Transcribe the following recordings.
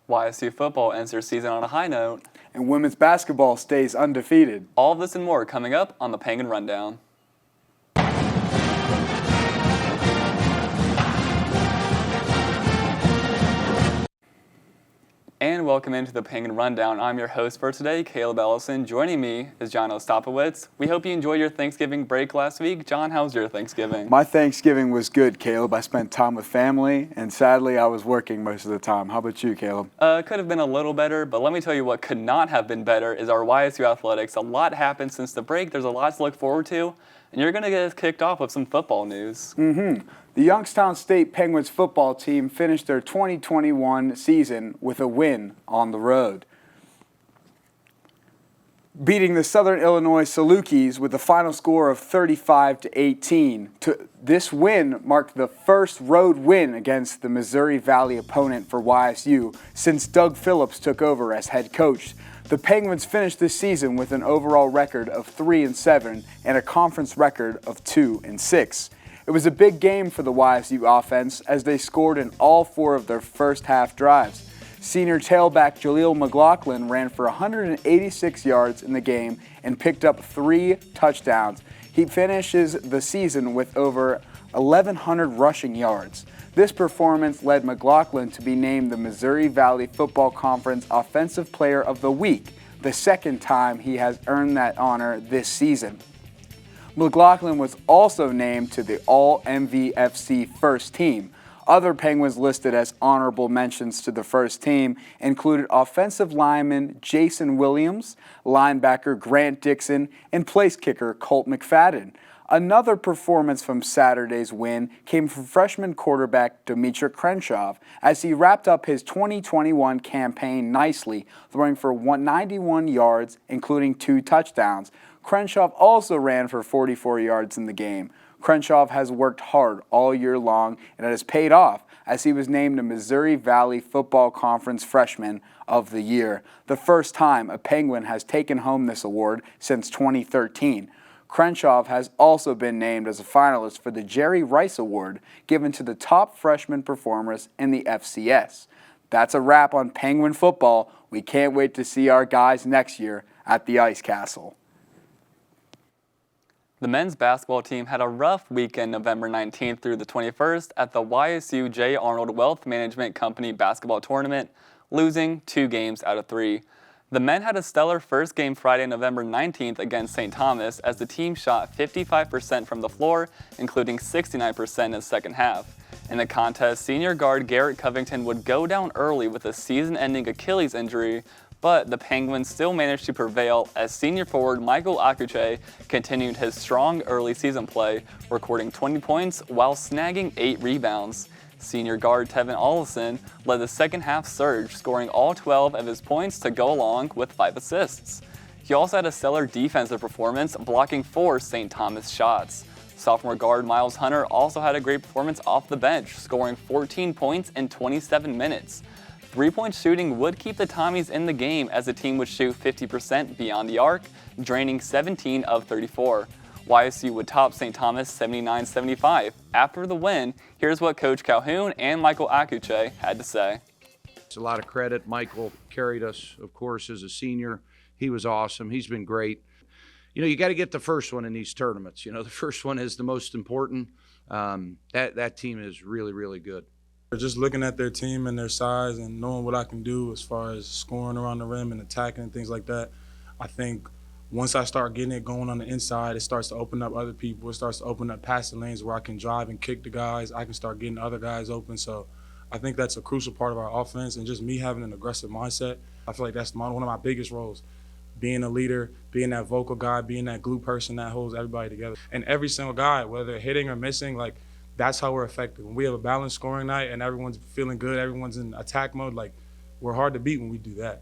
YSU football ends their season on a high note. And women's basketball stays undefeated. All of this and more coming up on the Penguin Rundown. And welcome into the Penguin Rundown. I'm your host for today, Caleb Ellison. Joining me is John Ostapowicz. We hope you enjoyed your Thanksgiving break last week. John, how was your Thanksgiving? My Thanksgiving was good, Caleb. I spent time with family, and sadly, I was working most of the time. How about you, Caleb? Could have been a little better, but let me tell you what could not have been better is our YSU Athletics. A lot happened since the break. There's a lot to look forward to, and you're going to get us kicked off with some football news. The Youngstown State Penguins football team finished their 2021 season with a win on the road, beating the Southern Illinois Salukis with a final score of 35-18. This win marked the first road win against the Missouri Valley opponent for YSU since Doug Phillips took over as head coach. The Penguins finished this season with an overall record of 3-7 and a conference record of 2-6. It was a big game for the YSU offense as they scored in all four of their first half drives. Senior tailback Jaleel McLaughlin ran for 186 yards in the game and picked up 3 touchdowns. He finishes the season with over 1,100 rushing yards. This performance led McLaughlin to be named the Missouri Valley Football Conference Offensive Player of the Week, the second time he has earned that honor this season. McLaughlin was also named to the All-MVFC first team. Other Penguins listed as honorable mentions to the first team included offensive lineman Jason Williams, linebacker Grant Dixon, and place kicker Colt McFadden. Another performance from Saturday's win came from freshman quarterback Demetric Crenshaw as he wrapped up his 2021 campaign nicely, throwing for 191 yards, including 2 touchdowns. Crenshaw also ran for 44 yards in the game. Crenshaw has worked hard all year long, and it has paid off as he was named the Missouri Valley Football Conference Freshman of the Year, the first time a Penguin has taken home this award since 2013. Crenshaw has also been named as a finalist for the Jerry Rice Award, given to the top freshman performers in the FCS. That's a wrap on Penguin football. We can't wait to see our guys next year at the Ice Castle. The men's basketball team had a rough weekend November 19th through the 21st at the YSU J. Arnold Wealth Management Company basketball tournament, losing 2 games out of 3. The men had a stellar first game Friday, November 19th against St. Thomas as the team shot 55% from the floor, including 69% in the second half. In the contest, senior guard Garrett Covington would go down early with a season-ending Achilles injury, but the Penguins still managed to prevail as senior forward Michael Akuche continued his strong early season play, recording 20 points while snagging 8 rebounds. Senior guard Tevin Ollison led the second half surge, scoring all 12 of his points to go along with 5 assists. He also had a stellar defensive performance, blocking 4 St. Thomas shots. Sophomore guard Miles Hunter also had a great performance off the bench, scoring 14 points in 27 minutes. 3-point shooting would keep the Tommies in the game as the team would shoot 50% beyond the arc, draining 17 of 34. YSU would top St. Thomas 79-75. After the win, here's what Coach Calhoun and Michael Akuche had to say. It's a lot of credit. Michael carried us, of course, as a senior. He was awesome. He's been great. You know, you got to get the first one in these tournaments. You know, the first one is the most important. That team is really, really good. Just looking at their team and their size and knowing what I can do as far as scoring around the rim and attacking and things like that, I think once I start getting it going on the inside, it starts to open up other people. It starts to open up passing lanes where I can drive and kick the guys. I can start getting other guys open. So I think that's a crucial part of our offense, and just me having an aggressive mindset. I feel like that's one of my biggest roles, being a leader, being that vocal guy, being that glue person that holds everybody together. And every single guy, whether they're hitting or missing, like, that's how we're effective. When we have a balanced scoring night and everyone's feeling good, everyone's in attack mode, like, we're hard to beat when we do that.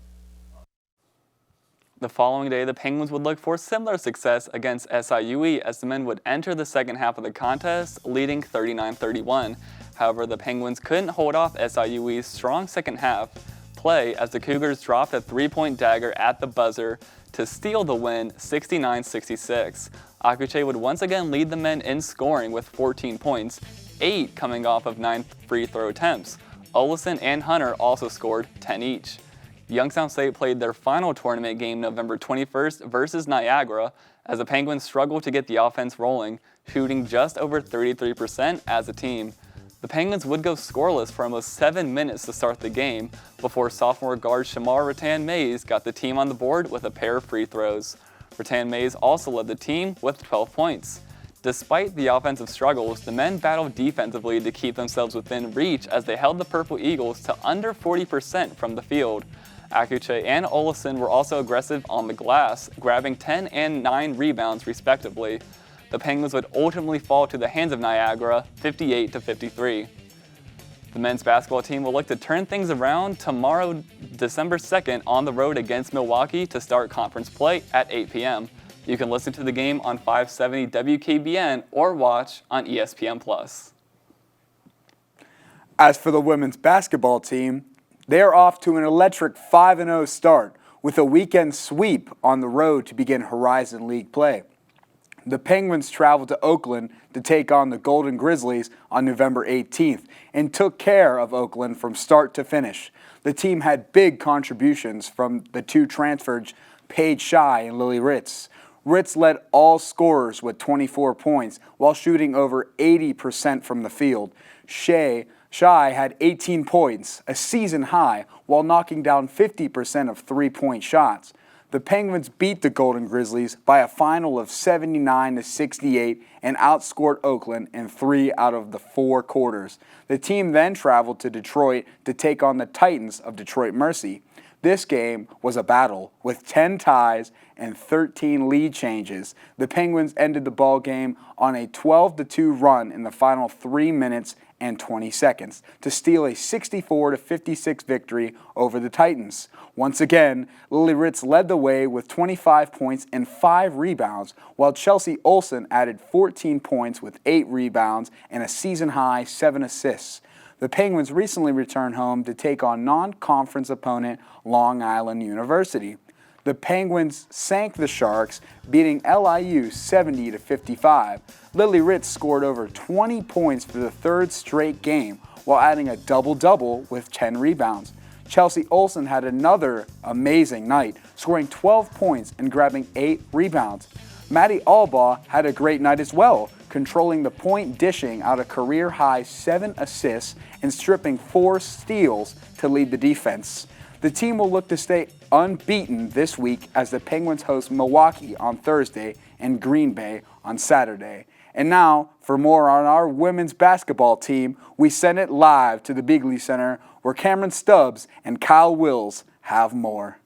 The following day, the Penguins would look for similar success against SIUE as the men would enter the second half of the contest, leading 39-31. However, the Penguins couldn't hold off SIUE's strong second half play as the Cougars dropped a 3-point dagger at the buzzer to steal the win 69-66. Akuche would once again lead the men in scoring with 14 points, 8 coming off of 9 free throw attempts. Olison and Hunter also scored 10 each. Youngstown State played their final tournament game November 21st versus Niagara as the Penguins struggled to get the offense rolling, shooting just over 33% as a team. The Penguins would go scoreless for almost 7 minutes to start the game before sophomore guard Shamar Rattan-Mays got the team on the board with a pair of free throws. Rattan-Mays also led the team with 12 points. Despite the offensive struggles, the men battled defensively to keep themselves within reach as they held the Purple Eagles to under 40% from the field. Akuche and Olison were also aggressive on the glass, grabbing 10 and 9 rebounds respectively. The Penguins would ultimately fall to the hands of Niagara, 58-53. The men's basketball team will look to turn things around tomorrow, December 2nd, on the road against Milwaukee to start conference play at 8 p.m. You can listen to the game on 570 WKBN or watch on ESPN+. As for the women's basketball team, they are off to an electric 5-0 start with a weekend sweep on the road to begin Horizon League play. The Penguins traveled to Oakland to take on the Golden Grizzlies on November 18th and took care of Oakland from start to finish. The team had big contributions from the two transfers, Paige Shy and Lily Ritz. Ritz led all scorers with 24 points while shooting over 80% from the field. Shy had 18 points, a season high, while knocking down 50% of three-point shots. The Penguins beat the Golden Grizzlies by a final of 79-68 and outscored Oakland in 3 out of the 4 quarters. The team then traveled to Detroit to take on the Titans of Detroit Mercy. This game was a battle with 10 ties and 13 lead changes. The Penguins ended the ball game on a 12-2 run in the final 3 minutes and 20 seconds to steal a 64-56 victory over the Titans. Once again, Lily Ritz led the way with 25 points and 5 rebounds, while Chelsea Olson added 14 points with 8 rebounds and a season-high 7 assists. The Penguins recently returned home to take on non-conference opponent Long Island University. The Penguins sank the Sharks, beating LIU 70-55. Lily Ritz scored over 20 points for the 3rd straight game, while adding a double-double with 10 rebounds. Chelsea Olson had another amazing night, scoring 12 points and grabbing 8 rebounds. Maddie Albaugh had a great night as well, controlling the point, dishing out a career-high 7 assists and stripping 4 steals to lead the defense. The team will look to stay unbeaten this week as the Penguins host Milwaukee on Thursday and Green Bay on Saturday. And now, for more on our women's basketball team, we send it live to the Bigley Center where Cameron Stubbs and Kyle Wills have more.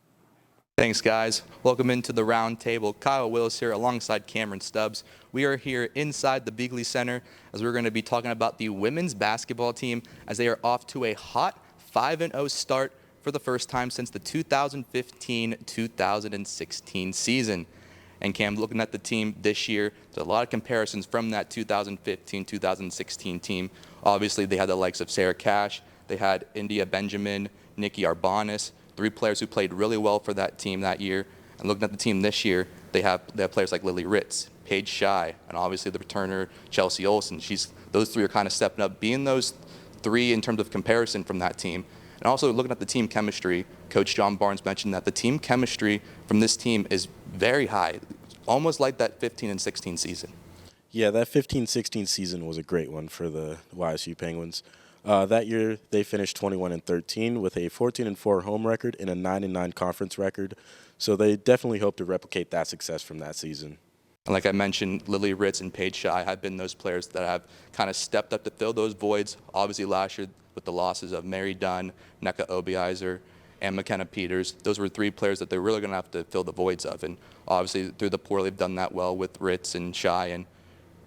Thanks, guys. Welcome into the round table. Kyle Willis here alongside Cameron Stubbs. We are here inside the Bigley Center as we're going to be talking about the women's basketball team as they are off to a hot 5-0 start for the first time since the 2015-2016 season. And Cam, looking at the team this year, there's a lot of comparisons from that 2015-2016 team. Obviously, they had the likes of Sarah Cash, they had India Benjamin, Nikki Arbanis, 3 players who played really well for that team that year. And looking at the team this year, they have players like Lily Ritz, Paige Shy, and obviously the returner Chelsea Olson. Those 3 are kind of stepping up, being those 3 in terms of comparison from that team. And also looking at the team chemistry, Coach John Barnes mentioned that the team chemistry from this team is very high, almost like that 15 and 16 season. Yeah, that 15-16 season was a great one for the YSU Penguins. That year, they finished 21-13 with a 14-4 home record and a 9-9 conference record. So they definitely hope to replicate that success from that season. And like I mentioned, Lily Ritz and Paige Shy have been those players that have kind of stepped up to fill those voids. Obviously, last year with the losses of Mary Dunn, Nneka Obiizer, and McKenna Peters, those were 3 players that they're really going to have to fill the voids of. And obviously, through the portal, they've done that well with Ritz and Shy. And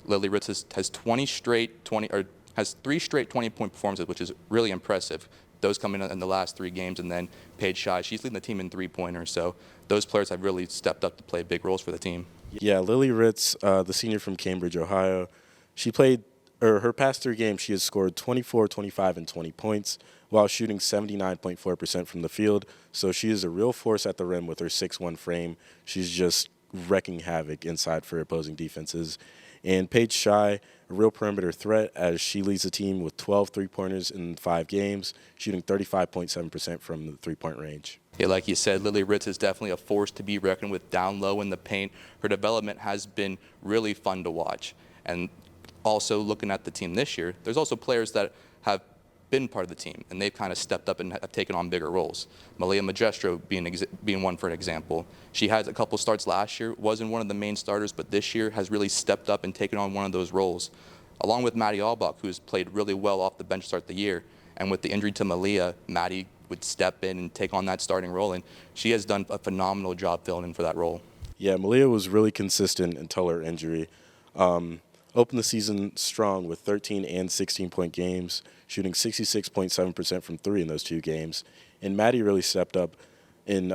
Lily Ritz has 3 straight 20-point performances, which is really impressive. Those coming in the last 3 games, and then Paige Shy, she's leading the team in 3-pointers. So those players have really stepped up to play big roles for the team. Yeah, Lily Ritz, the senior from Cambridge, Ohio, she played her past 3 games. She has scored 24, 25, and 20 points while shooting 79.4% from the field. So she is a real force at the rim with her 6'1" frame. She's just wrecking havoc inside for opposing defenses. And Paige Shy, a real perimeter threat, as she leads the team with 12 three-pointers in 5 games, shooting 35.7% from the three-point range. Yeah, like you said, Lily Ritz is definitely a force to be reckoned with down low in the paint. Her development has been really fun to watch. And also looking at the team this year, there's also players that have been part of the team, and they've kind of stepped up and have taken on bigger roles. Malia Magestro being one for an example. She had a couple starts last year, wasn't one of the main starters, but this year has really stepped up and taken on one of those roles. Along with Maddie Albach, who's played really well off the bench to start the year. And with the injury to Malia, Maddie would step in and take on that starting role, and she has done a phenomenal job filling in for that role. Yeah, Malia was really consistent until her injury. Opened the season strong with 13 and 16-point games, shooting 66.7% from 3 in those 2 games. And Maddie really stepped up in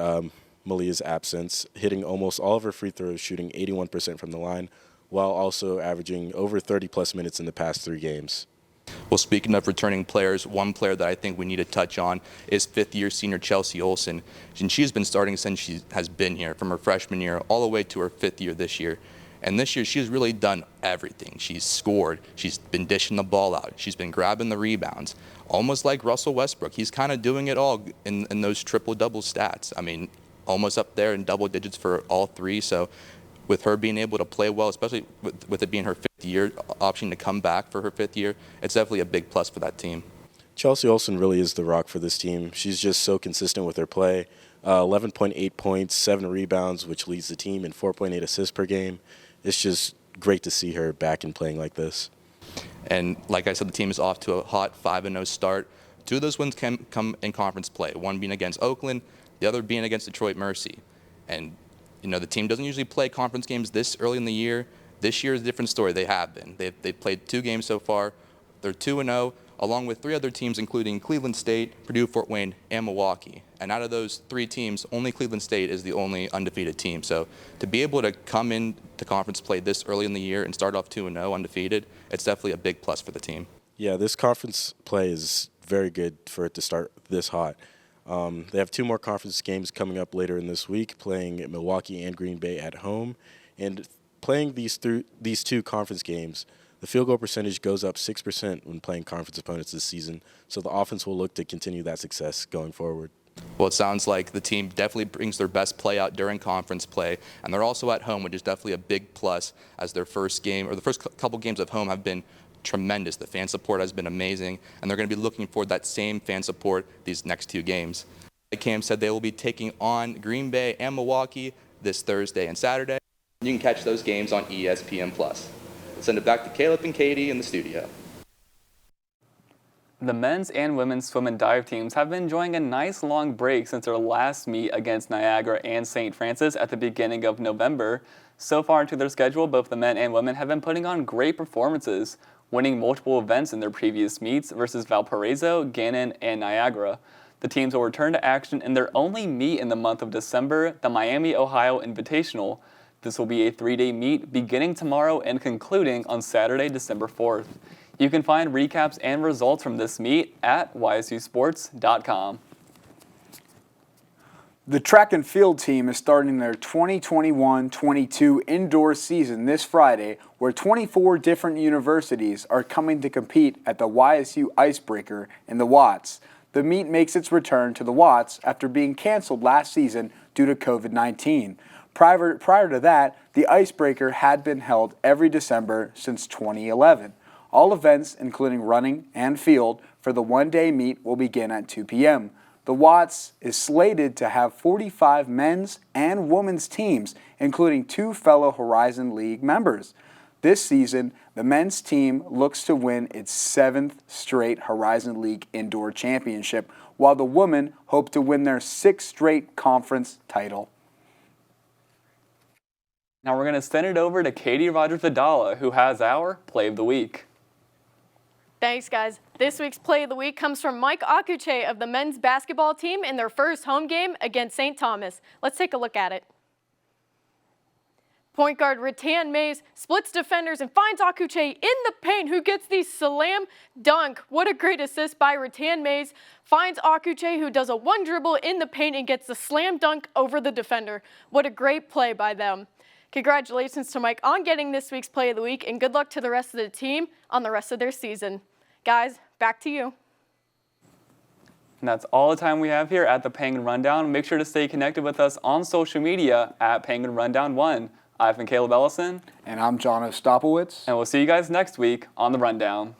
Malia's absence, hitting almost all of her free throws, shooting 81% from the line, while also averaging over 30-plus minutes in the past 3 games. Well, speaking of returning players, one player that I think we need to touch on is 5th-year senior Chelsea Olsen. And she's been starting since she has been here, from her freshman year all the way to her 5th year this year. And this year, she's really done everything. She's scored. She's been dishing the ball out. She's been grabbing the rebounds. Almost like Russell Westbrook. He's kind of doing it all in those triple-double stats. I mean, almost up there in double digits for all 3. So with her being able to play well, especially with it being her 5th year, option to come back for her 5th year, it's definitely a big plus for that team. Chelsea Olsen really is the rock for this team. She's just so consistent with her play. 11.8 points, 7 rebounds, which leads the team, and 4.8 assists per game. It's just great to see her back and playing like this. And like I said, the team is off to a hot 5-0 start. 2 of those wins can come in conference play, one being against Oakland, the other being against Detroit Mercy. And, you know, the team doesn't usually play conference games this early in the year. This year is a different story. They have been. They've played 2 games so far. They're 2-0, along with 3 other teams, including Cleveland State, Purdue, Fort Wayne, and Milwaukee. And out of those 3 teams, only Cleveland State is the only undefeated team. So to be able to come in to conference play this early in the year and start off 2-0 undefeated, it's definitely a big plus for the team. Yeah, this conference play is very good for it to start this hot. They have 2 more conference games coming up later in this week, playing Milwaukee and Green Bay at home. And playing these 2 conference games, the field goal percentage goes up 6% when playing conference opponents this season, so the offense will look to continue that success going forward. Well, it sounds like the team definitely brings their best play out during conference play, and they're also at home, which is definitely a big plus, as their first game, or the first couple games of home have been tremendous. The fan support has been amazing, and they're going to be looking for that same fan support these next 2 games. Like Cam said, they will be taking on Green Bay and Milwaukee this Thursday and Saturday. You can catch those games on ESPN+. Let's send it back to Caleb and Katie in the studio. The men's and women's swim and dive teams have been enjoying a nice long break since their last meet against Niagara and St. Francis at the beginning of November. So far into their schedule, both the men and women have been putting on great performances, winning multiple events in their previous meets versus Valparaiso, Gannon, and Niagara. The teams will return to action in their only meet in the month of December, the Miami, Ohio Invitational. This will be a 3-day meet beginning tomorrow and concluding on Saturday, December 4th. You can find recaps and results from this meet at ysusports.com. The track and field team is starting their 2021-22 indoor season this Friday, where 24 different universities are coming to compete at the YSU Icebreaker in the Watts. The meet makes its return to the Watts after being canceled last season due to COVID-19. Prior to that, the Icebreaker had been held every December since 2011. All events, including running and field, for the one-day meet will begin at 2 p.m. The Watts is slated to have 45 men's and women's teams, including 2 fellow Horizon League members. This season, the men's team looks to win its 7th straight Horizon League Indoor Championship, while the women hope to win their 6th straight conference title. Now we're going to send it over to Katie Rogers-Vidala, who has our Play of the Week. Thanks, guys. This week's Play of the Week comes from Mike Akuche of the men's basketball team in their first home game against St. Thomas. Let's take a look at it. Point guard Rattan Mays splits defenders and finds Akuche in the paint, who gets the slam dunk. What a great assist by Rattan Mays. Finds Akuche, who does a 1 dribble in the paint and gets the slam dunk over the defender. What a great play by them. Congratulations to Mike on getting this week's Play of the Week, and good luck to the rest of the team on the rest of their season. Guys, back to you. And that's all the time we have here at the Penguin Rundown. Make sure to stay connected with us on social media at Penguin Rundown 1. I've been Caleb Ellison. And I'm John Ostapowitz. And we'll see you guys next week on The Rundown.